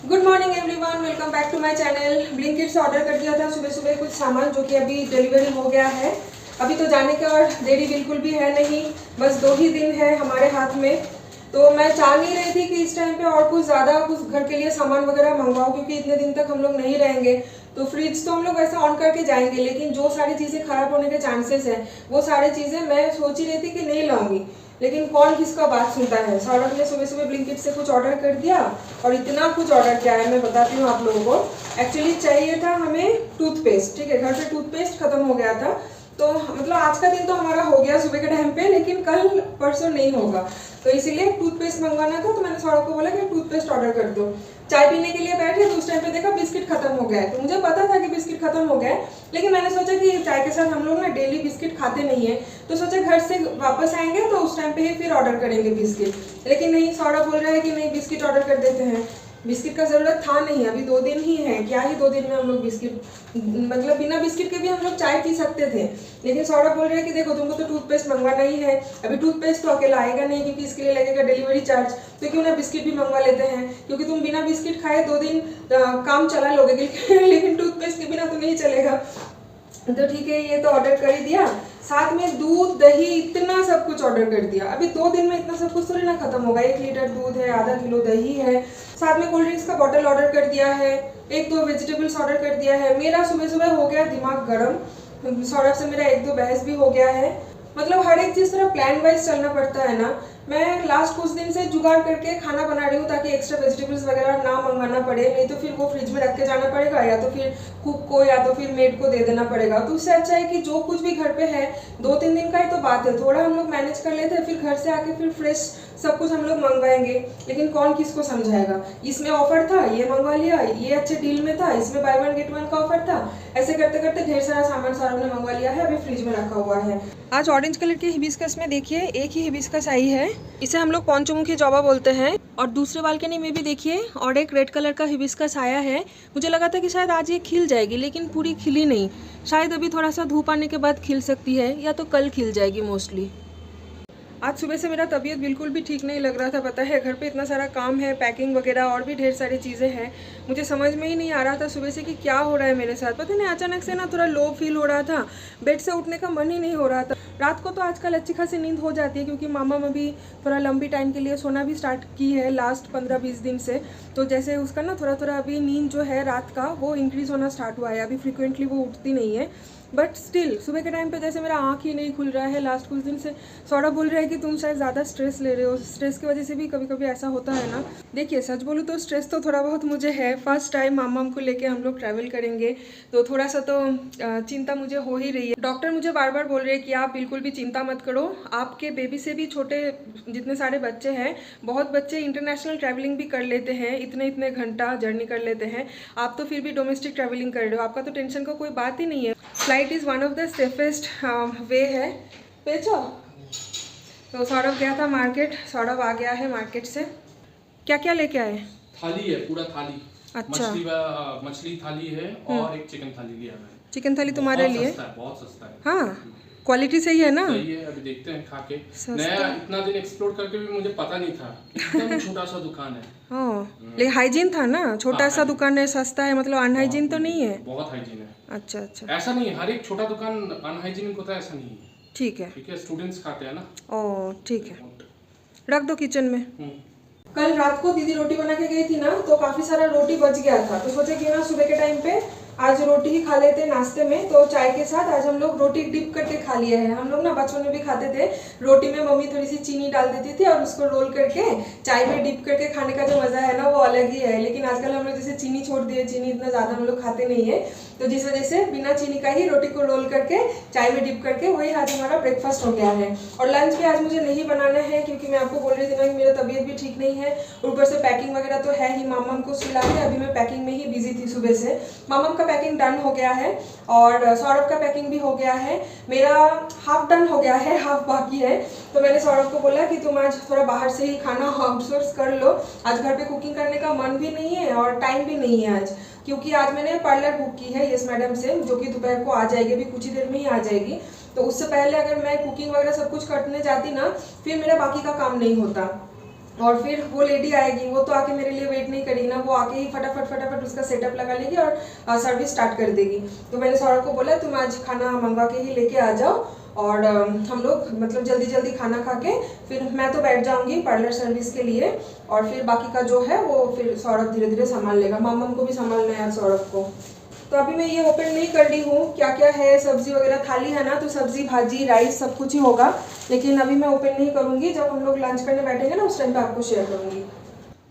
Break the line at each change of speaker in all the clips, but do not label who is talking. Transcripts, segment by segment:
Good morning everyone, welcome back to my channel. Blinkit से order कर दिया था सुबह सुबह कुछ सामान जो कि अभी डिलीवरी हो गया है। अभी तो जाने का और देरी बिल्कुल भी है नहीं, बस 2 ही दिन है हमारे हाथ में। तो मैं चाह नहीं रही थी कि इस टाइम पे और कुछ ज़्यादा कुछ घर के लिए सामान वगैरह मंगवाओ, क्योंकि इतने दिन तक हम लोग नहीं रहेंगे। तो फ्रिज तो हम लोग वैसे ऑन करके जाएंगे, लेकिन जो सारी चीज़ें खराब होने के चांसेस हैं वो सारी चीज़ें मैं सोच ही रही थी कि नहीं लाऊंगी। लेकिन कौन किसका बात सुनता है। सौरभ ने सुबह सुबह ब्लिंकिट से कुछ ऑर्डर कर दिया और इतना कुछ ऑर्डर किया है, मैं बताती हूँ आप लोगों को। एक्चुअली चाहिए था हमें टूथपेस्ट, ठीक है, घर पे टूथपेस्ट खत्म हो गया था। तो मतलब आज का दिन तो हमारा हो गया सुबह के टाइम पे, लेकिन कल परसों नहीं होगा, तो इसीलिए टूथपेस्ट मंगवाना था। तो मैंने सौरभ को बोला कि टूथपेस्ट ऑर्डर कर दो। चाय पीने के लिए बैठे तो उस टाइम पे देखा बिस्किट खत्म हो गया है। तो मुझे पता था कि बिस्किट खत्म हो गया है, लेकिन मैंने सोचा कि चाय के साथ हम लोग ना डेली बिस्किट खाते नहीं है, तो सोचा घर से वापस आएंगे तो उस टाइम पे ही फिर ऑर्डर करेंगे बिस्किट। लेकिन नहीं, सौरभ बोल रहा है कि नहीं बिस्किट ऑर्डर कर देते हैं। बिस्किट का ज़रूरत था नहीं, अभी 2 दिन ही है, क्या ही 2 दिन में हम लोग बिस्किट, मतलब बिना बिस्किट के भी हम लोग चाय पी सकते थे। लेकिन सौरभ बोल रहे हैं कि देखो तुमको तो टूथपेस्ट मंगवाना ही है, अभी टूथपेस्ट तो अकेला आएगा नहीं क्योंकि इसके लिए लगेगा डिलीवरी चार्ज, तो क्यों ना बिस्किट भी मंगवा लेते हैं, क्योंकि तुम बिना बिस्किट खाए 2 दिन काम चला लोगे लेकिन टूथपेस्ट के बिना तो नहीं चलेगा। तो ठीक है, ये तो ऑर्डर कर ही दिया। साथ में दूध दही इतना सब कुछ ऑर्डर कर दिया। अभी 2 दिन में इतना सब कुछ थोड़ी ना खत्म होगा। 1 लीटर दूध है, आधा किलो दही है, साथ में कोल्ड ड्रिंक्स का बॉटल ऑर्डर कर दिया है, 1-2 वेजिटेबल्स ऑर्डर कर दिया है। मेरा सुबह सुबह हो गया दिमाग गर्म, सौरभ से मेरा 1-2 बहस भी हो गया है। मतलब हर एक चीज़ तरह प्लान वाइज चलना पड़ता है ना। मैं लास्ट कुछ दिन से जुगाड़ करके खाना बना रही हूँ ताकि एक्स्ट्रा वेजिटेबल्स वगैरह ना मंगवाना पड़े, नहीं तो फिर वो फ्रिज में रख के जाना पड़ेगा, या तो फिर कुक को या तो फिर मेड को दे देना पड़ेगा। तो उससे अच्छा है कि जो कुछ भी घर पे है 2-3 दिन का ही तो बात है, थोड़ा हम लोग मैनेज कर लेते हैं, फिर घर से आके फिर फ्रेश सब कुछ हम लोग मंगवाएंगे। लेकिन कौन किसको समझाएगा। इसमें ऑफर था ये मंगवा लिया, ये अच्छे डील में था, इसमें बाय 1 गेट 1 का ऑफर था, ऐसे करते करते ढेर सारा सामान सौरभ ने मंगवा लिया है, अभी फ्रिज में रखा हुआ है। आज ऑरेंज कलर की हिबिस्कस में देखिए एक ही हिबिस्कस आई है, इसे हम लोग पंचमुखी जवा बोलते हैं। और दूसरे बालकनी में भी देखिए और एक रेड कलर का हिबिस्कस आया है। मुझे लगा था कि शायद आज ये खिल जाएगी, लेकिन पूरी खिली नहीं। शायद अभी थोड़ा सा धूप आने के बाद खिल सकती है, या तो कल खिल जाएगी मोस्टली। आज सुबह से मेरा तबीयत बिल्कुल भी ठीक नहीं लग रहा था, पता है। घर पे इतना सारा काम है, पैकिंग वगैरह और भी ढेर सारी चीज़ें हैं। मुझे समझ में ही नहीं आ रहा था सुबह से कि क्या हो रहा है मेरे साथ। पता नहीं अचानक से ना थोड़ा लो फील हो रहा था, बेड से उठने का मन ही नहीं हो रहा था। रात को तो आजकल अच्छी खासी नींद हो जाती है, क्योंकि मामा अभी थोड़ा लंबी टाइम के लिए सोना भी स्टार्ट की है लास्ट 15-20 दिन से। तो जैसे उसका ना थोड़ा थोड़ा अभी नींद जो है रात का वो इंक्रीज़ होना स्टार्ट हुआ है। अभी फ्रिक्वेंटली वो उठती नहीं है, बट स्टिल सुबह के टाइम पे जैसे मेरा आँख ही नहीं खुल रहा है लास्ट कुछ दिन से। सौरभ बोल रहा है कि तुम शायद ज़्यादा स्ट्रेस ले रहे हो, स्ट्रेस की वजह से भी कभी कभी ऐसा होता है ना। देखिए सच बोलूँ तो स्ट्रेस तो थोड़ा बहुत मुझे है। फर्स्ट टाइम मामा को लेके हम लोग ट्रैवल करेंगे, तो थोड़ा सा तो चिंता मुझे हो ही रही है। डॉक्टर मुझे बार बार बोल रहे हैं कि आप बिल्कुल भी चिंता मत करो, आपके बेबी से भी छोटे जितने सारे बच्चे हैं, बहुत बच्चे इंटरनेशनल ट्रैवलिंग भी कर लेते हैं, इतने इतने घंटा जर्नी कर लेते हैं। आप तो फिर भी डोमेस्टिक ट्रैवलिंग कर रहे हो, आपका तो टेंशन का कोई बात ही नहीं है। Flight is one of the safest way है। पेचो तो सौरभ गया था मार्केट, सौरभ आ गया है मार्केट से। क्या क्या लेके आए?
थाली है, पूरा थाली।
अच्छा,
मछली थाली है और एक चिकन थाली लिया मैंने।
चिकन थाली तुम्हारे लिए?
बहुत सस्ता है।
हाँ, क्वालिटी सही है ना?
सही है, अभी देखते हैं खा के। नया इतना दिन एक्सप्लोर करके भी मुझे पता नहीं था, एकदम छोटा सा दुकान है।
हाँ, लेकिन हाइजीन था ना, छोटा सा दुकान है, सस्ता है, मतलब अनहाइजीन तो नहीं है?
बहुत हाइजीन है।
अच्छा अच्छा,
ऐसा नहीं है हर एक छोटा दुकान अनहाइजीनिक होता है, ऐसा नहीं है।
ठीक है।
ठीक है, स्टूडेंट्स खाते हैं ना।
ओ ठीक है, रख दो किचन में।
हम्म।
कल रात को दीदी रोटी बना के गई थी ना, तो काफ़ी सारा रोटी बच गया था, तो सोचे कि ना सुबह के टाइम पे आज रोटी ही खा लेते नाश्ते में। तो चाय के साथ आज हम लोग रोटी डिप करके खा लिए हैं। हम लोग ना बचपन में भी खाते थे, रोटी में मम्मी थोड़ी सी चीनी डाल देती थी और उसको रोल करके चाय में डिप करके खाने का जो मज़ा है ना वो अलग ही है। लेकिन आजकल हम लोग जैसे चीनी छोड़ दिए, चीनी इतना ज़्यादा हम लोग खाते नहीं है, तो जिस वजह से बिना चीनी का ही रोटी को रोल करके चाय में डिप करके वही आज हमारा ब्रेकफास्ट हो गया है। और लंच भी आज मुझे नहीं बनाना है, क्योंकि मैं आपको बोल रही थी ना कि मेरा तबीयत भी ठीक नहीं है, ऊपर से पैकिंग वगैरह तो है ही। मामा को सुला के अभी मैं पैकिंग में ही बिजी थी सुबह से। मामा का पैकिंग डन हो गया है और सौरभ का पैकिंग भी हो गया है। मेरा हाफ डन हो गया है, हाफ बाकी है। तो मैंने सौरभ को बोला कि तुम आज थोड़ा बाहर से ही खाना आउटसोर्स कर लो, आज घर पे कुकिंग करने का मन भी नहीं है और टाइम भी नहीं है आज, क्योंकि आज मैंने पार्लर बुक की है यस मैडम से, जो कि दोपहर को आ जाएगी, अभी कुछ ही देर में ही आ जाएगी। तो उससे पहले अगर मैं कुकिंग वगैरह सब कुछ करने जाती ना, फिर मेरा बाकी का काम नहीं होता। और फिर वो लेडी आएगी, वो तो आके मेरे लिए वेट नहीं करेगी ना, वो आके ही फटाफट उसका सेटअप लगा लेगी और सर्विस स्टार्ट कर देगी। तो मैंने सौरभ को बोला तुम आज खाना मंगवा के ही लेके आ जाओ और हम लोग मतलब जल्दी जल्दी खाना खा के फिर मैं तो बैठ जाऊंगी पार्लर सर्विस के लिए, और फिर बाकी का जो है वो फिर सौरभ धीरे धीरे संभाल लेगा। मम्म को भी संभालना है सौरभ को। तो अभी मैं ये ओपन नहीं कर रही हूँ क्या क्या है, सब्जी वगैरह थाली है ना, तो सब्जी भाजी राइस सब कुछ ही होगा, लेकिन अभी मैं ओपन नहीं करूँगी। जब हम लोग लंच करने बैठेंगे ना उस टाइम पे आपको शेयर करूँगी।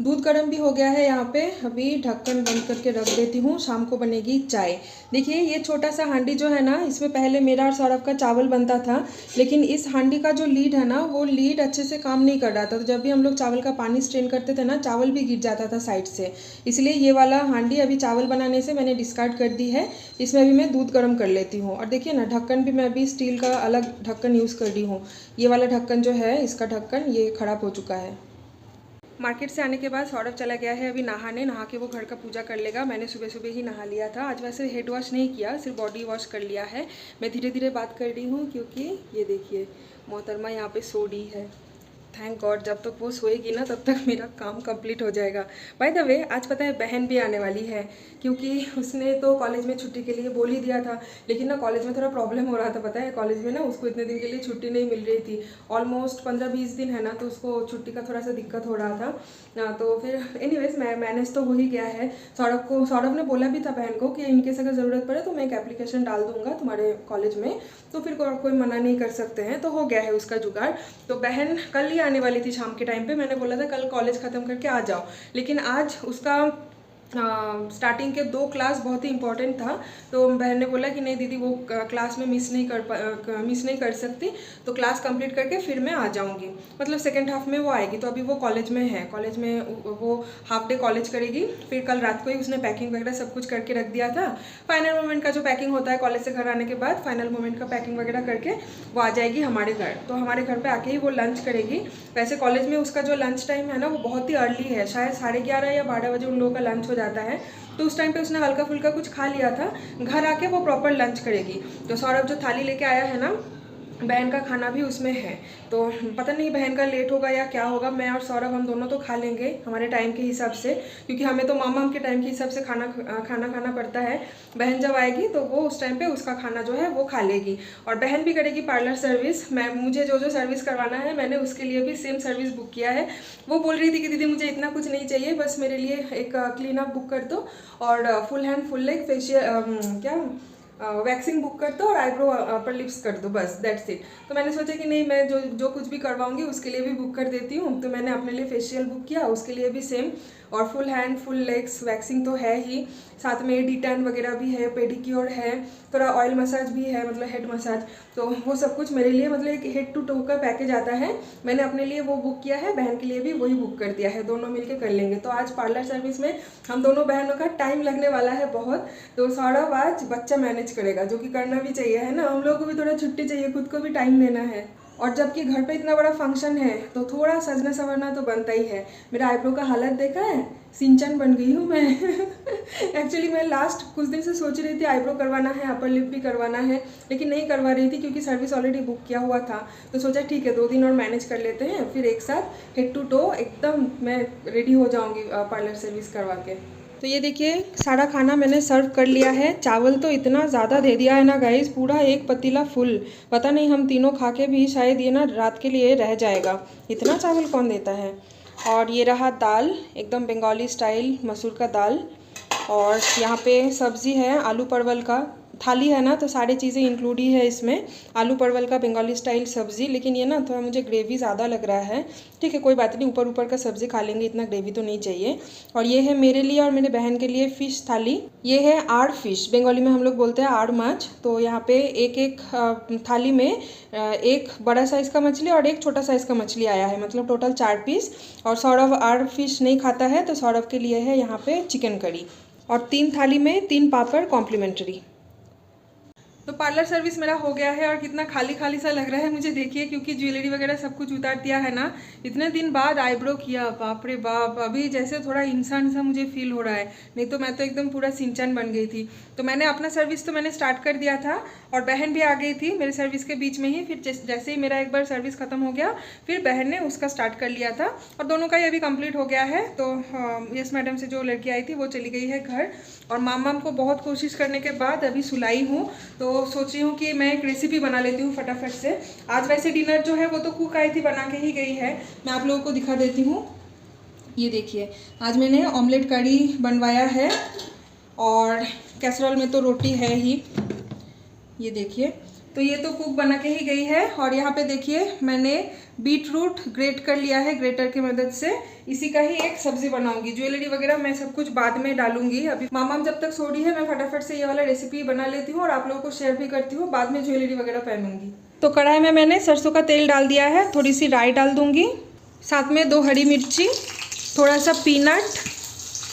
दूध गर्म भी हो गया है यहाँ पे, अभी ढक्कन बंद करके रख देती हूँ। शाम को बनेगी चाय। देखिए ये छोटा सा हांडी जो है ना, इसमें पहले मेरा और सौरभ का चावल बनता था, लेकिन इस हांडी का जो लीड है ना, वो लीड अच्छे से काम नहीं कर रहा था। तो जब भी हम लोग चावल का पानी स्ट्रेन करते थे ना, चावल भी गिर जाता था साइड से। इसलिए ये वाला हांडी अभी चावल बनाने से मैंने डिस्कार्ड कर दी है। इसमें अभी मैं दूध गर्म कर लेती हूँ। और देखिए ना, ढक्कन भी मैं अभी स्टील का अलग ढक्कन यूज़ कर रही हूँ। ये वाला ढक्कन जो है, इसका ढक्कन ये ख़राब हो चुका है। मार्केट से आने के बाद सौरभ चला गया है अभी नहाने। नहा के वो घर का पूजा कर लेगा। मैंने सुबह सुबह ही नहा लिया था। आज वैसे हेड वॉश नहीं किया, सिर्फ बॉडी वॉश कर लिया है। मैं धीरे धीरे बात कर रही हूँ क्योंकि ये देखिए मोहतरमा यहाँ पे सो रही है। थैंक गॉड, जब तक वो सोएगी ना तब तक मेरा काम कंप्लीट हो जाएगा। बाय द वे आज पता है बहन भी आने वाली है, क्योंकि उसने तो कॉलेज में छुट्टी के लिए बोल ही दिया था, लेकिन ना कॉलेज में थोड़ा प्रॉब्लम हो रहा था। पता है कॉलेज में ना उसको इतने दिन के लिए छुट्टी नहीं मिल रही थी। ऑलमोस्ट 15-20 दिन है ना, तो उसको छुट्टी का थोड़ा सा दिक्कत हो रहा था ना। तो फिर एनीवेज मैनेज तो हो ही गया है। सौरभ ने बोला भी था बहन को कि इनकेस अगर ज़रूरत पड़े तो मैं एक एप्लीकेशन डाल दूंगा तुम्हारे कॉलेज में, तो फिर कोई मना नहीं कर सकते हैं। तो हो गया है उसका जुगाड़। तो बहन कल ही आने वाली थी शाम के टाइम पे। मैंने बोला था कल कॉलेज ख़त्म करके आ जाओ, लेकिन आज उसका स्टार्टिंग के 2 क्लास बहुत ही इंपॉर्टेंट था। तो बहन ने बोला कि नहीं दीदी वो क्लास में मिस नहीं कर सकती, तो क्लास कंप्लीट करके फिर मैं आ जाऊंगी। मतलब सेकेंड हाफ में वो आएगी। तो अभी वो कॉलेज में है, कॉलेज में वो हाफ डे कॉलेज करेगी। फिर कल रात को ही उसने पैकिंग वगैरह सब कुछ करके रख दिया था। फाइनल मोमेंट का जो पैकिंग होता है कॉलेज से घर आने के बाद, फाइनल मोमेंट का पैकिंग वगैरह करके वो आ जाएगी हमारे घर। तो हमारे घर पर आके ही वो लंच करेगी। वैसे कॉलेज में उसका जो लंच टाइम है ना, वो बहुत ही अर्ली है, शायद 11:30 या 12 बजे उन लोगों का लंच हो जाता है। तो उस टाइम पे उसने हल्का फुल्का कुछ खा लिया था। घर आके वो प्रॉपर लंच करेगी। तो सौरभ जो थाली लेके आया है ना, बहन का खाना भी उसमें है। तो पता नहीं बहन का लेट होगा या क्या होगा। मैं और सौरभ हम दोनों तो खा लेंगे हमारे टाइम के हिसाब से, क्योंकि हमें तो मामा के टाइम के हिसाब से खाना खाना पड़ता है। बहन जब आएगी तो वो उस टाइम पे उसका खाना जो है वो खा लेगी। और बहन भी करेगी पार्लर सर्विस। मुझे जो सर्विस करवाना है मैंने उसके लिए भी सेम सर्विस बुक किया है। वो बोल रही थी कि दीदी मुझे इतना कुछ नहीं चाहिए, बस मेरे लिए एक क्लीन अप बुक कर दो और full hand full leg facial waxing book कर दो और आईब्रो अपर लिप्स कर दो, बस दैट्स इट। तो मैंने सोचा कि नहीं, मैं जो कुछ भी करवाऊंगी उसके लिए भी बुक कर देती हूँ। तो मैंने अपने लिए फेशियल बुक किया, उसके लिए भी सेम, और full hand full legs waxing तो है ही, साथ में डी-टैन वगैरह भी है, पेडिक्योर है, थोड़ा ऑयल मसाज भी है, मतलब हेड मसाज। तो वो सब कुछ मेरे लिए मतलब एक हेड टू टो का पैकेज आता है। मैंने अपने लिए वो बुक किया है, बहन के लिए भी वही बुक कर दिया है, दोनों मिलकर कर लेंगे। तो आज पार्लर सर्विस में हम दोनों बहनों का टाइम लगने वाला है बहुत। तो सौरभ आज बच्चा मैनेज करेगा, जो कि करना भी चाहिए, है ना। हम लोगों को भी थोड़ा छुट्टी चाहिए, खुद को भी टाइम देना है। और जबकि घर पे इतना बड़ा फंक्शन है तो थोड़ा सजना संवरना तो बनता ही है। मेरा आईब्रो का हालत देखा है, सिंचन बन गई हूँ मैं। एक्चुअली मैं लास्ट कुछ दिन से सोच रही थी आईब्रो करवाना है, अपर लिप भी करवाना है, लेकिन नहीं करवा रही थी क्योंकि सर्विस ऑलरेडी बुक किया हुआ था। तो सोचा ठीक है 2 दिन और मैनेज कर लेते हैं, फिर एक साथ हेड टू टो एकदम मैं रेडी हो जाऊँगी पार्लर सर्विस करवा के। तो ये देखिए सारा खाना मैंने सर्व कर लिया है। चावल तो इतना ज़्यादा दे दिया है ना गाइस, पूरा एक पतीला फुल। पता नहीं हम तीनों खा के भी शायद ये ना रात के लिए रह जाएगा, इतना चावल कौन देता है। और ये रहा दाल, एकदम बंगाली स्टाइल मसूर का दाल। और यहाँ पे सब्ज़ी है आलू परवल का, थाली है ना तो सारी चीज़ें इंक्लूड ही है इसमें। आलू परवल का बंगाली स्टाइल सब्ज़ी, लेकिन ये ना थोड़ा मुझे ग्रेवी ज़्यादा लग रहा है। ठीक है कोई बात नहीं, ऊपर ऊपर का सब्ज़ी खा लेंगे, इतना ग्रेवी तो नहीं चाहिए। और ये है मेरे लिए और मेरे बहन के लिए फ़िश थाली। ये है आड़ फिश, बंगाली में हम लोग बोलते हैं आड़ माछ। तो यहाँ पे एक थाली में एक बड़ा साइज़ का मछली और एक छोटा साइज़ का मछली आया है, मतलब टोटल 4 पीस। और सौरभ आड़ फिश नहीं खाता है तो सौरभ के लिए है यहाँ पे चिकन करी। और 3 थाली में 3 पापड़ कॉम्प्लीमेंट्री। तो पार्लर सर्विस मेरा हो गया है और कितना खाली खाली सा लग रहा है मुझे, देखिए, क्योंकि ज्वेलरी वगैरह सब कुछ उतार दिया है ना। इतने दिन बाद आईब्रो किया, बाप रे बाप, अभी जैसे थोड़ा इंसान सा मुझे फील हो रहा है, नहीं तो मैं तो एकदम पूरा सिंचन बन गई थी। तो मैंने अपना सर्विस तो मैंने स्टार्ट कर दिया था और बहन भी आ गई थी मेरे सर्विस के बीच में ही। फिर जैसे ही मेरा एक बार सर्विस ख़त्म हो गया फिर बहन ने उसका स्टार्ट कर लिया था और दोनों का ही अभी कंप्लीट हो गया है। तो यस मैडम से जो लड़की आई थी वो चली गई है घर और माम को बहुत कोशिश करने के बाद अभी सुलाई हूँ। तो सोच रही हूँ कि मैं एक रेसिपी बना लेती हूँ फटाफट से। आज वैसे डिनर जो है वो तो कुक आई थी, बना के ही गई है, मैं आप लोगों को दिखा देती हूँ। ये देखिए, आज मैंने ऑमलेट कड़ी बनवाया है और कैसरोल में तो रोटी है ही, ये देखिए। तो ये तो कुक बना के ही गई है और यहाँ पे देखिए मैंने बीट रूट ग्रेट कर लिया है ग्रेटर की मदद से, इसी का ही एक सब्जी बनाऊंगी। ज्वेलरी वगैरह मैं सब कुछ बाद में डालूंगी, अभी मामा जब तक सो रही है मैं फटाफट से ये वाला रेसिपी बना लेती हूँ और आप लोगों को शेयर भी करती हूँ, बाद में ज्वेलरी वगैरह पहनूंगी। तो कढ़ाई में मैंने सरसों का तेल डाल दिया है, थोड़ी सी राई डाल दूंगी, साथ में 2 हरी मिर्ची, थोड़ा सा पीनट।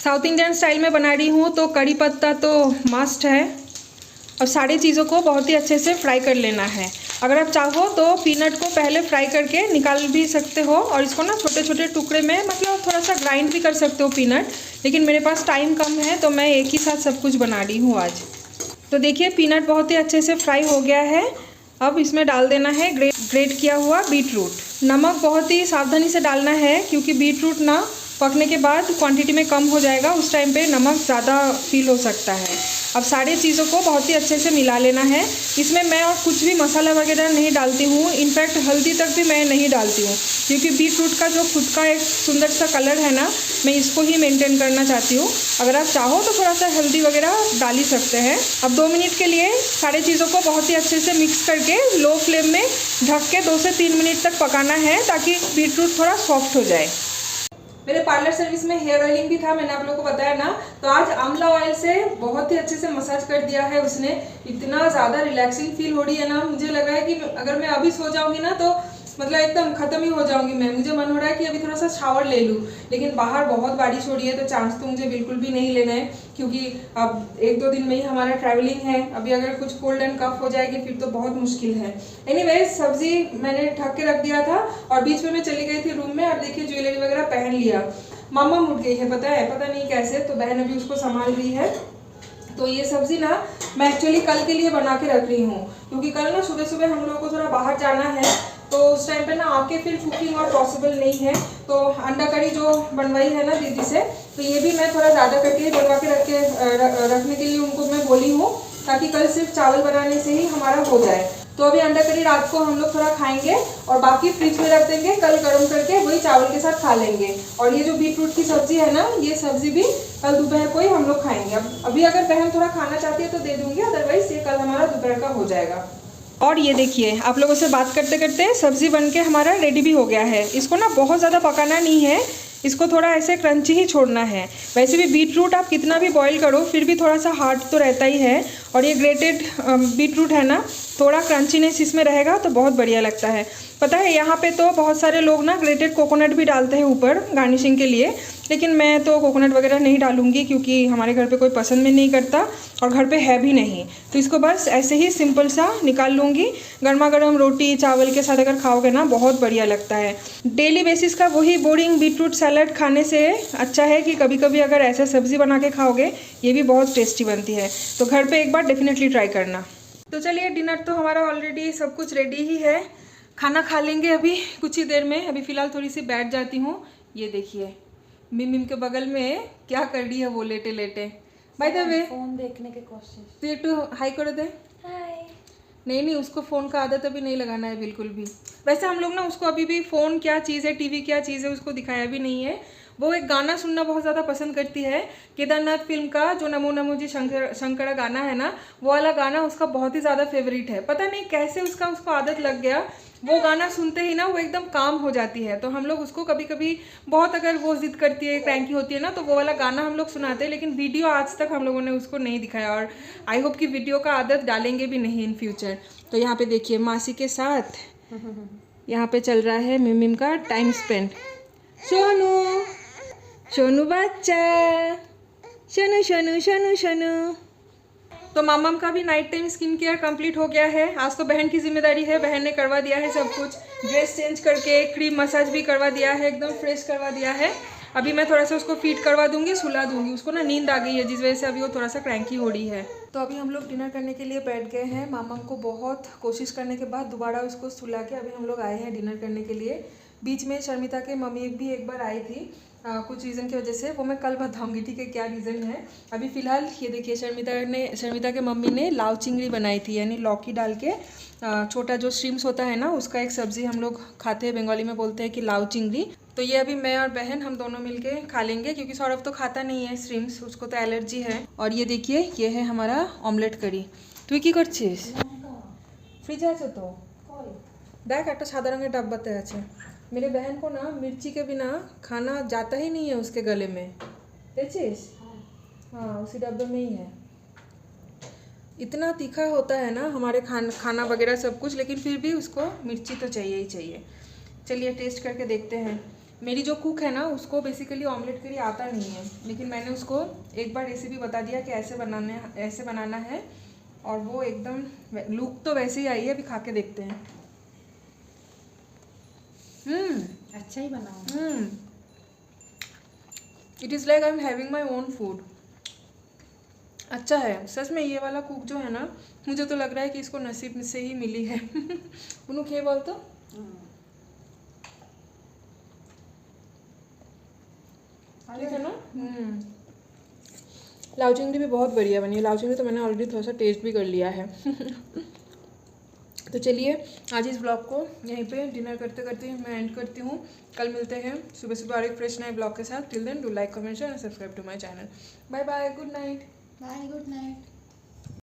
साउथ इंडियन स्टाइल में बना रही हूँ तो कड़ी पत्ता तो मस्ट है और सारी चीज़ों को बहुत ही अच्छे से फ्राई कर लेना है। अगर आप चाहो तो पीनट को पहले फ्राई करके निकाल भी सकते हो और इसको ना छोटे छोटे टुकड़े में, मतलब थोड़ा सा ग्राइंड भी कर सकते हो पीनट, लेकिन मेरे पास टाइम कम है तो मैं एक ही साथ सब कुछ बना रही हूँ आज। तो देखिए पीनट बहुत ही अच्छे से फ्राई हो गया है। अब इसमें डाल देना है ग्रेट किया हुआ बीट रूट। नमक बहुत ही सावधानी से डालना है क्योंकि बीट रूट ना पकने के बाद क्वांटिटी में कम हो जाएगा, उस टाइम पे नमक ज़्यादा फील हो सकता है। अब सारी चीज़ों को बहुत ही अच्छे से मिला लेना है। इसमें मैं और कुछ भी मसाला वगैरह नहीं डालती हूँ, इनफैक्ट हल्दी तक भी मैं नहीं डालती हूँ क्योंकि बीट रूट का जो खुद का एक सुंदर सा कलर है ना, मैं इसको ही मेंटेन करना चाहती हूँ। अगर आप चाहो तो थोड़ा सा हल्दी वगैरह डाल ही सकते हैं। अब 2 मिनट के लिए सारी चीज़ों को बहुत ही अच्छे से मिक्स करके लो फ्लेम में ढक के 2 से 3 मिनट तक पकाना है ताकि बीट रूट थोड़ा सॉफ्ट हो जाए। मेरे पार्लर सर्विस में हेयर ऑयलिंग भी था, मैंने आप लोगों को बताया ना, तो आज आंवला ऑयल से बहुत ही अच्छे से मसाज कर दिया है उसने। इतना ज़्यादा रिलैक्सिंग फील हो रही है ना, मुझे लग रहा है कि अगर मैं अभी सो जाऊंगी ना तो मतलब एकदम ख़त्म ही हो जाऊंगी मैं। मुझे मन हो रहा है कि अभी थोड़ा सा शावर ले लूँ, लेकिन बाहर बहुत बारिश हो रही है तो चांस तो मुझे बिल्कुल भी नहीं लेना है क्योंकि अब 1-2 दिन में ही हमारा ट्रैवलिंग है। अभी अगर कुछ कोल्ड एंड कफ हो जाएगी फिर तो बहुत मुश्किल है। एनीवेज सब्जी मैंने ढक के रख दिया था और बीच में मैं चली गई थी रूम में और देखिए ज्वेलरी वगैरह पहन लिया। मामा उठ गई है, पता नहीं कैसे, तो बहन अभी उसको संभाल रही है। तो ये सब्जी ना मैं एक्चुअली कल के लिए बना के रख रही हूँ क्योंकि कल ना सुबह सुबह हम लोगों को थोड़ा बाहर जाना है, तो उस टाइम पे ना आके फिर कुकिंग और पॉसिबल नहीं है। तो अंडा करी जो बनवाई है ना दीदी से, तो ये भी मैं थोड़ा ज़्यादा करके बनवा के रखने के लिए उनको मैं बोली हूँ ताकि कल सिर्फ चावल बनाने से ही हमारा हो जाए। तो अभी अंडा करी रात को हम लोग थोड़ा खाएंगे और बाकी फ्रिज में रख देंगे, कल गर्म करके वही चावल के साथ खा लेंगे। और ये जो बीट रूट की सब्जी है ना, ये सब्जी भी कल दोपहर को ही हम लोग खाएंगे। अब अभी अगर बहन थोड़ा खाना चाहती है तो दे दूंगी, अदरवाइज ये कल हमारा दोपहर का हो जाएगा। और ये देखिए आप लोगों से बात करते करते सब्जी बनके हमारा रेडी भी हो गया है। इसको ना बहुत ज़्यादा पकाना नहीं है, इसको थोड़ा ऐसे क्रंची ही छोड़ना है। वैसे भी बीट रूट आप कितना भी बॉईल करो फिर भी थोड़ा सा हार्ड तो रहता ही है, और ये ग्रेटेड बीट रूट है ना, थोड़ा क्रंचीनेस इसमें रहेगा तो बहुत बढ़िया लगता है। पता है यहाँ पे तो बहुत सारे लोग ना ग्रेटेड कोकोनट भी डालते हैं ऊपर गार्निशिंग के लिए, लेकिन मैं तो कोकोनट वगैरह नहीं डालूंगी क्योंकि हमारे घर पे कोई पसंद में नहीं करता और घर पे है भी नहीं। तो इसको बस ऐसे ही सिंपल सा निकाल लूँगी। गर्मा गर्म रोटी चावल के साथ अगर खाओगे ना बहुत बढ़िया लगता है। डेली बेसिस का वही बोरिंग बीट रूट सैलड खाने से अच्छा है कि कभी कभी अगर ऐसा सब्ज़ी बना के खाओगे, ये भी बहुत टेस्टी बनती है। तो घर पर एक बार डेफिनेटली ट्राई करना। तो चलिए डिनर तो हमारा ऑलरेडी सब कुछ रेडी ही है, खाना खा लेंगे अभी कुछ ही देर में। अभी फ़िलहाल थोड़ी सी बैठ जाती हूँ। ये देखिए मिम के बगल में क्या कर रही है वो लेटे लेटे। बाय द वे
फोन देखने की कोशिश।
तो एक तो हाई कर दे।
हाय।
नहीं उसको फ़ोन का आदत अभी नहीं लगाना है बिल्कुल भी। वैसे हम लोग ना उसको अभी भी फ़ोन क्या चीज़ है, टीवी क्या चीज़ है उसको दिखाया भी नहीं है। वो एक गाना सुनना बहुत ज़्यादा पसंद करती है, केदारनाथ फिल्म का जो नमो नमो जी शंकर गाना है ना, वो वाला गाना उसका बहुत ही ज़्यादा फेवरेट है। पता नहीं कैसे उसको आदत लग गया, वो गाना सुनते ही ना वो एकदम काम हो जाती है। तो हम लोग उसको कभी कभी बहुत, अगर वो जिद करती है, क्रैंकी होती है ना, तो वो वाला गाना हम लोग सुनाते हैं, लेकिन वीडियो आज तक हम लोगों ने उसको नहीं दिखाया और आई होप कि वीडियो का आदत डालेंगे भी नहीं इन फ्यूचर। तो यहाँ पे देखिए मासी के साथ यहाँ पे चल रहा है मिम का टाइम स्पेंड। सोनू बच्चा, सोनू सोनू सोनू सोनू तो मामम का भी night time skin care complete हो गया है। आज तो बहन की जिम्मेदारी है, बहन ने करवा दिया है सब कुछ, ड्रेस चेंज करके क्रीम मसाज भी करवा दिया है, एकदम फ्रेश करवा दिया है। अभी मैं थोड़ा सा उसको फीड करवा दूंगी, सुला दूंगी, उसको ना नींद आ गई है जिस वजह से अभी वो थोड़ा सा क्रैंकी हो रही है। तो अभी हम लोग डिनर करने के लिए बैठ गए हैं। मामम को बहुत कोशिश करने के बाद दोबारा उसको सुला के अभी हम लोग आए हैं डिनर करने के लिए। बीच में शर्मिता के मम्मी भी एक बार आई थी कुछ रीज़न की वजह से, वो मैं कल बताऊंगी ठीक है क्या रीज़न है। अभी फ़िलहाल ये देखिए शर्मिता के मम्मी ने लाव चिंगड़ी बनाई थी, यानी लौकी डाल के छोटा जो श्रिम्स होता है ना उसका एक सब्ज़ी हम लोग खाते हैं, बंगाली में बोलते हैं कि लाव चिंगड़ी। तो ये अभी मैं और बहन हम दोनों मिलके खा लेंगे, क्योंकि सौरभ तो खाता नहीं है श्रिम्स, उसको तो एलर्जी है। और ये देखिए ये है हमारा ऑमलेट करी। তুই কি করছিস? फ्रिजे আছে तो देख एक सादा रंगेर डब्बाते আছে। मेरे बहन को ना मिर्ची के बिना खाना जाता ही नहीं है उसके गले में, देखिस? हाँ उसी डब्बे में ही है। इतना तीखा होता है ना हमारे खाना वगैरह सब कुछ, लेकिन फिर भी उसको मिर्ची तो चाहिए ही चाहिए। चलिए टेस्ट करके देखते हैं। मेरी जो कुक है ना उसको बेसिकली ऑमलेट करी आता नहीं है, लेकिन मैंने उसको एक बार रेसिपी बता दिया कि ऐसे बनाना है, और वो एकदम लुक तो वैसे ही आई है। अभी खा के देखते हैं।
अच्छा ही बनाओ।
It is like I am having my own food. अच्छा है सच में, ये वाला कुक जो है ना मुझे तो लग रहा है कि इसको नसीब से ही मिली है। उन्होंने क्या बोल तो ठीक है ना। लाव चिंगड़ी भी बहुत बढ़िया बनी है। लाव चिंगड़ी तो मैंने ऑलरेडी थोड़ा सा टेस्ट भी कर लिया है। तो चलिए आज इस ब्लॉग को यहीं पे डिनर करते करते मैं एंड करती हूँ। कल मिलते हैं सुबह सुबह और एक फ्रेश नए ब्लॉग के साथ। Till then do like comment share and subscribe to my channel. Bye bye, good night.
Bye, good night.